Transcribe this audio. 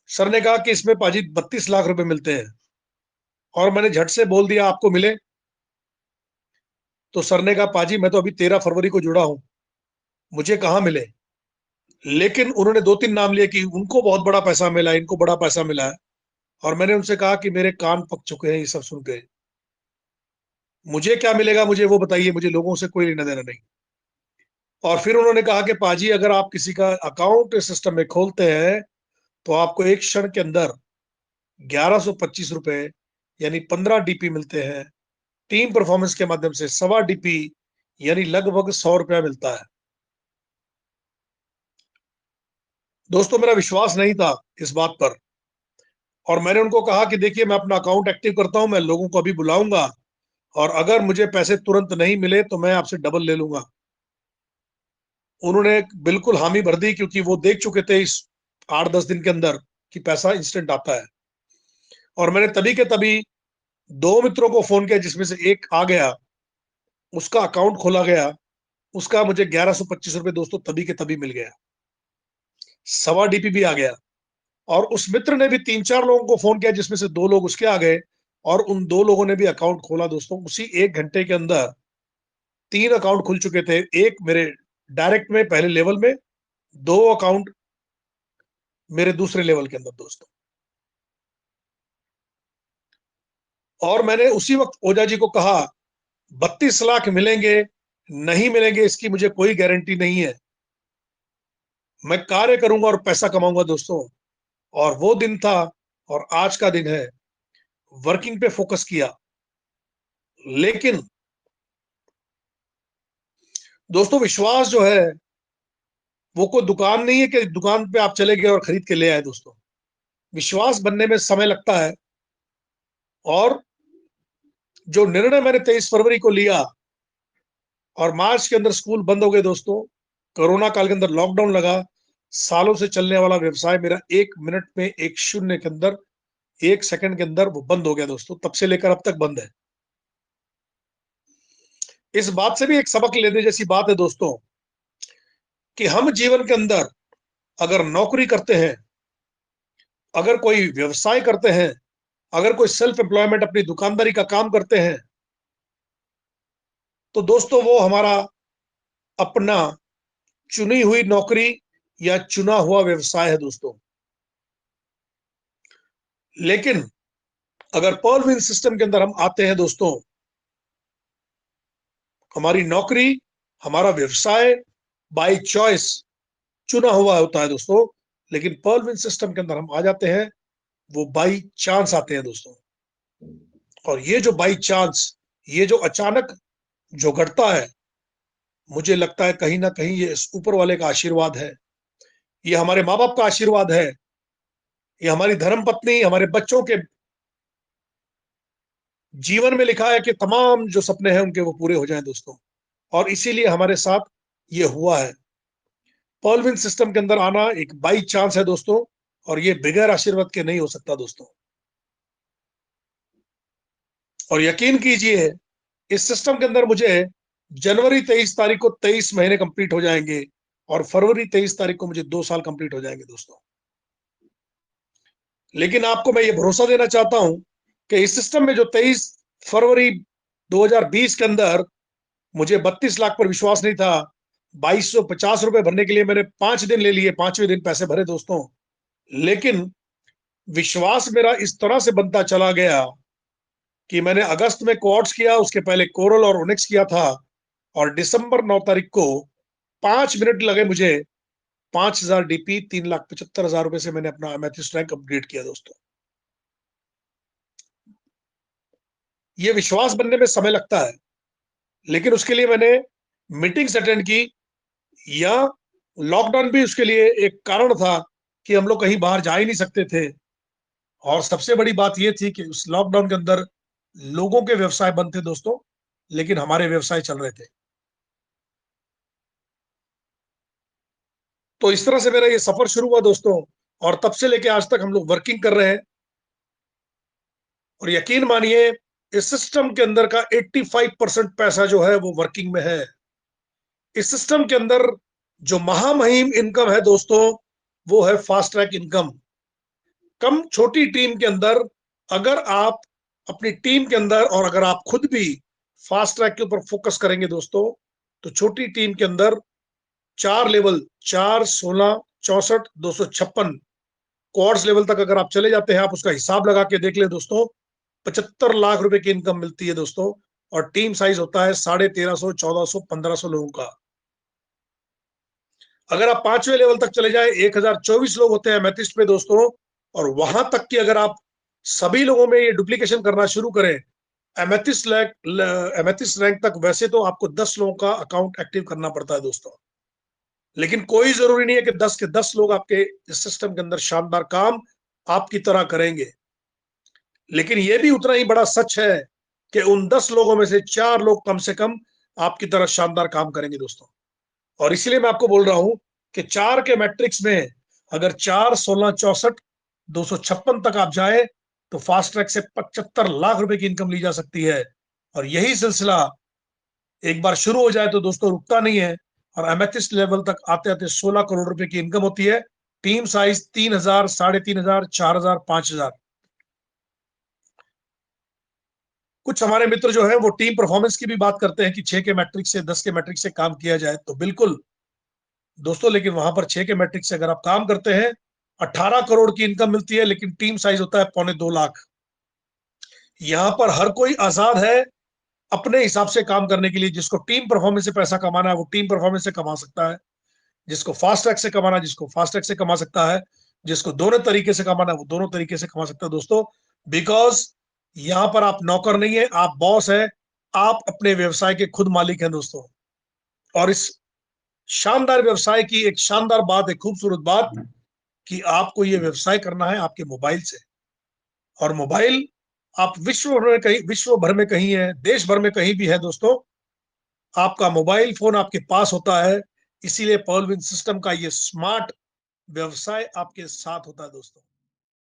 Sir ने कहा कि इसमें पाजी 32 लाख रुपए मिलते हैं। और मैंने झट से बोल दिया आपको मिले। तो सर ने कहा पाजी मैं तो अभी 13 फरवरी को जुड़ा हूं, मुझे कहाँ मिले। लेकिन उन्होंने 2-3 नाम लिए कि उनको बहुत बड़ा पैसा मिला, इनको बड़ा पैसा मिला है। और मैंने उनसे कहा कि मेरे कान पक चुके हैं ये सब सुन के। मुझे क्या मिलेगा मुझे वो बताइए, मुझे लोगों से कोई लेना देना नहीं। और फिर उन्होंने कहा कि पाजी अगर आप किसी का अकाउंट सिस्टम में खोलते हैं तो आपको एक क्षण के अंदर 1125 रुपए यानी 15 DP मिलते हैं। टीम परफॉर्मेंस के माध्यम से 1.25 DP यानी लगभग 100 रुपया मिलता है। दोस्तों मेरा विश्वास नहीं था इस बात पर। और मैंने उनको कहा कि देखिए मैं अपना अकाउंट एक्टिव करता हूं, मैं लोगों को अभी बुलाऊंगा, और अगर मुझे पैसे तुरंत नहीं मिले तो मैं आपसे डबल ले लूंगा। उन्होंने बिल्कुल हामी भर दी, क्योंकि वो देख चुके थे इस 8-10 दिन के अंदर कि पैसा इंस्टेंट आता है। और मैंने तभी के तभी 2 मित्रों को फोन किया, जिसमें से एक आ गया, उसका अकाउंट खोला गया, उसका मुझे 1125 रुपए दोस्तों तभी के तभी मिल गया। 1.25 DP भी आ गया। और उस मित्र ने भी 3-4 लोगों को फोन किया, जिसमें से 2 लोग उसके आ गए, और उन 2 लोगों ने भी अकाउंट खोला दोस्तों। उसी 1 घंटे के अंदर 3 अकाउंट खुल चुके थे। एक मेरे डायरेक्ट में पहले लेवल में, 2 अकाउंट मेरे दूसरे लेवल के अंदर दोस्तों। और मैंने उसी वक्त ओझा जी को कहा 32 लाख मिलेंगे नहीं मिलेंगे इसकी मुझे कोई गारंटी नहीं है, मैं कार्य करूंगा और पैसा कमाऊंगा दोस्तों। और वो दिन था और आज का दिन है। वर्किंग पे फोकस किया। लेकिन दोस्तों विश्वास जो है वो कोई दुकान नहीं है कि दुकान पे आप चले गए और खरीद के ले आए दोस्तों। विश्वास बनने में समय लगता है। और जो निर्णय मैंने 23 फरवरी को लिया, और मार्च के अंदर स्कूल बंद हो गए दोस्तों, कोरोना काल के अंदर लॉकडाउन लगा, सालों से चलने वाला व्यवसाय मेरा 1 मिनट में, 1 शून्य के अंदर, 1 सेकंड के अंदर वो बंद हो गया दोस्तों। तब से लेकर अब तक बंद है। इस बात से भी एक सबक लेने जैसी बात है दोस्तों, कि हम जीवन के अंदर अगर नौकरी करते हैं, अगर कोई व्यवसाय करते हैं, अगर कोई सेल्फ एम्प्लॉयमेंट अपनी दुकानदारी का काम करते हैं, तो दोस्तों वो हमारा अपना चुनी हुई नौकरी या चुना हुआ व्यवसाय है दोस्तों। लेकिन अगर पर्ल विन सिस्टम के अंदर हम आते हैं दोस्तों, हमारी नौकरी, हमारा व्यवसाय बाय चॉइस चुना हुआ होता है दोस्तों। लेकिन पर्ल विन सिस्टम के अंदर हम आ जाते हैं, वो बाई चांस आते हैं दोस्तों। और ये जो बाई चांस, ये जो अचानक जो घटता है, मुझे लगता है कहीं ना कहीं ये ऊपर वाले का आशीर्वाद है, ये हमारे माँ बाप का आशीर्वाद है, ये हमारी धर्म पत्नी, हमारे बच्चों के जीवन में लिखा है कि तमाम जो सपने हैं उनके वो पूरे हो जाएं दोस्तों। और इसीलिए हमारे साथ ये हुआ है। पर्ल विन सिस्टम के अंदर आना एक बाई चांस है दोस्तों, और ये बगैर आशीर्वाद के नहीं हो सकता दोस्तों। और यकीन कीजिए इस सिस्टम के अंदर मुझे जनवरी 23 तारीख को 23 महीने कंप्लीट हो जाएंगे, और फरवरी 23 तारीख को मुझे 2 साल कंप्लीट हो जाएंगे दोस्तों। लेकिन आपको मैं ये भरोसा देना चाहता हूं कि इस सिस्टम में जो 23 फरवरी 2020 के अंदर मुझे 32 लाख पर विश्वास नहीं था, 2250 रुपए भरने के लिए मैंने 5 दिन ले लिए, 5वें दिन पैसे भरे दोस्तों। लेकिन विश्वास मेरा इस तरह से बनता चला गया कि मैंने अगस्त में क्वार्ट्स किया, उसके पहले कोरल और ओनिक्स किया था, और दिसंबर 9 तारीख को 5 मिनट लगे मुझे 5000 DP, 3,75,000 रुपए से मैंने अपना एमेथिस्ट रैंक अपग्रेड किया दोस्तों। ये विश्वास बनने में समय लगता है, लेकिन उसके लिए मैंने मीटिंग्स अटेंड की, या लॉकडाउन भी उसके लिए एक कारण था कि हम लोग कहीं बाहर जा ही नहीं सकते थे। और सबसे बड़ी बात यह थी कि उस लॉकडाउन के अंदर लोगों के व्यवसाय बंद थे दोस्तों, लेकिन हमारे व्यवसाय चल रहे थे। तो इस तरह से मेरा ये सफर शुरू हुआ दोस्तों, और तब से लेके आज तक हम लोग वर्किंग कर रहे हैं। और यकीन मानिए इस सिस्टम के अंदर का 85% पैसा जो है वो वर्किंग में है। इस सिस्टम के अंदर जो महामहिम इनकम है दोस्तों, वो है फास्ट ट्रैक इनकम। कम छोटी टीम के अंदर अगर आप अपनी टीम के अंदर और अगर आप खुद भी फास्ट ट्रैक के ऊपर फोकस करेंगे दोस्तों, तो छोटी टीम के अंदर 4 लेवल, 4, 16, 64, 256 क्वार्ट्स लेवल तक अगर आप चले जाते हैं, आप उसका हिसाब लगा के देख ले दोस्तों, 75 लाख रुपए की इनकम मिलती है दोस्तों। और टीम साइज होता है 1350, 1400, 1500 लोगों का। अगर आप 5वें लेवल तक चले जाए, 1024 लोग होते हैं एमेथिस्ट पे दोस्तों, और वहां तक कि अगर आप सभी लोगों में ये डुप्लीकेशन करना शुरू करें, एमेथिस्ट रैंक तक वैसे तो आपको 10 लोगों का अकाउंट एक्टिव करना पड़ता है दोस्तों, लेकिन कोई जरूरी नहीं है कि 10 के 10 लोग आपके इस सिस्टम के अंदर शानदार काम आपकी तरह करेंगे। लेकिन यह भी उतना ही बड़ा सच है कि उन 10 लोगों में से 4 लोग कम से कम आपकी तरह शानदार काम करेंगे दोस्तों। और इसलिए मैं आपको बोल रहा हूं कि 4 के मैट्रिक्स में अगर 4, 16, 64, 256 तक आप जाए तो फास्ट ट्रैक से 75 लाख रुपए की इनकम ली जा सकती है। और यही सिलसिला एक बार शुरू हो जाए तो दोस्तों रुकता नहीं है, और एमेथिस्ट लेवल तक आते आते 16 करोड़ रुपए की इनकम होती है। Team size 3000, 3500, 4000, 5000। कुछ हमारे मित्र जो है वो टीम परफॉर्मेंस की भी बात करते हैं कि 6 के मैट्रिक्स से, 10 के मैट्रिक्स से काम किया जाए, तो बिल्कुल दोस्तों, लेकिन वहां पर 6 के मैट्रिक्स से अगर आप काम करते हैं, 18 करोड़ की इनकम मिलती है, लेकिन टीम साइज होता है 2.25 लाख। यहां पर हर कोई आजाद है अपने हिसाब से काम करने के लिए। जिसको टीम परफॉर्मेंस से पैसा कमाना है वो टीम परफॉर्मेंस से कमा सकता है, जिसको फास्ट ट्रैक से कमाना है जिसको फास्ट ट्रैक से कमा सकता है, जिसको दोनों तरीके से कमाना है वो दोनों तरीके से कमा सकता है दोस्तों। बिकॉज यहां पर आप नौकर नहीं है, आप बॉस है, आप अपने व्यवसाय के खुद मालिक हैं दोस्तों। और इस शानदार व्यवसाय की एक शानदार बात, एक खूबसूरत बात, कि आपको ये व्यवसाय करना है आपके मोबाइल से। और मोबाइल आप विश्व भर में कहीं है, देश भर में कहीं भी है दोस्तों, आपका मोबाइल फोन आपके पास होता है। इसीलिए पर्ल विन सिस्टम का ये स्मार्ट व्यवसाय आपके साथ होता है दोस्तों।